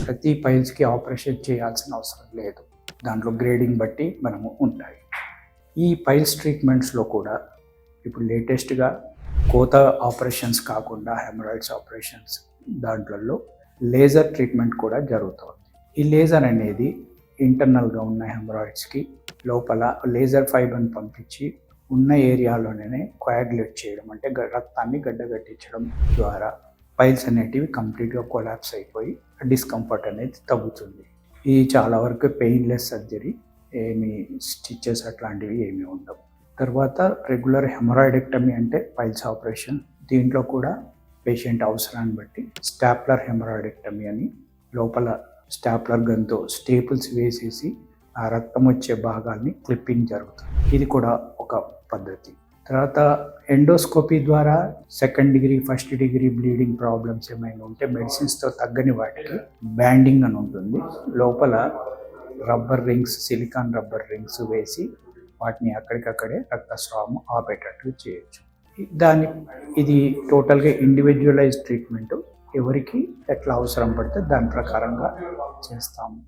ప్రతి పైల్స్కి ఆపరేషన్ చేయాల్సిన అవసరం లేదు. దాంట్లో గ్రేడింగ్ బట్టి మనము ఉంటాయి. ఈ పైల్స్ ట్రీట్మెంట్స్లో కూడా ఇప్పుడు లేటెస్ట్గా కోత ఆపరేషన్స్ కాకుండా హెమరాయిడ్స్ ఆపరేషన్స్ దాంట్లో లేజర్ ట్రీట్మెంట్ కూడా జరుగుతుంది. ఈ లేజర్ అనేది ఇంటర్నల్గా ఉన్న హెమరాయిడ్స్కి లోపల లేజర్ ఫైబర్ని పంపించి ఉన్న ఏరియాలోనే కోయాగులేట్ చేయడం, అంటే రక్తాన్ని గడ్డగట్టించడం ద్వారా పైల్స్ అనేటివి కంప్లీట్గా కొలాప్స్ అయిపోయి డిస్కంఫర్ట్ అనేది తగ్గుతుంది. ఇది చాలా వరకు పెయిన్లెస్ సర్జరీ, ఏమి స్టిచెస్ అట్లాంటివి ఏమీ ఉండవు. తర్వాత రెగ్యులర్ హెమరాయిడెక్టమీ అంటే పైల్స్ ఆపరేషన్. దీంట్లో కూడా పేషెంట్ అవసరాన్ని బట్టి స్టాప్లర్ హెమరాయిడెక్టమీ అని లోపల స్టాప్లర్ గన్తో స్టేపుల్స్ వేసేసి ఆ రక్తం వచ్చే భాగాల్ని క్లిప్పింగ్ జరుగుతుంది. ఇది కూడా ఒక పద్ధతి. తర్వాత ఎండోస్కోపీ ద్వారా second degree, first degree bleeding problems ఏమైనా ఉంటే మెడిసిన్స్తో తగ్గని వాటికి బ్యాండింగ్ అని ఉంటుంది. లోపల rubber rings, silicon rubber rings వేసి వాటిని అక్కడికక్కడే రక్తస్రావం ఆపేటట్టు చేయొచ్చు. ఇది టోటల్గా ఇండివిజువలైజ్ ట్రీట్మెంట్. ఎవరికి ఎట్లా అవసరం పడితే దాని ప్రకారంగా చేస్తాము.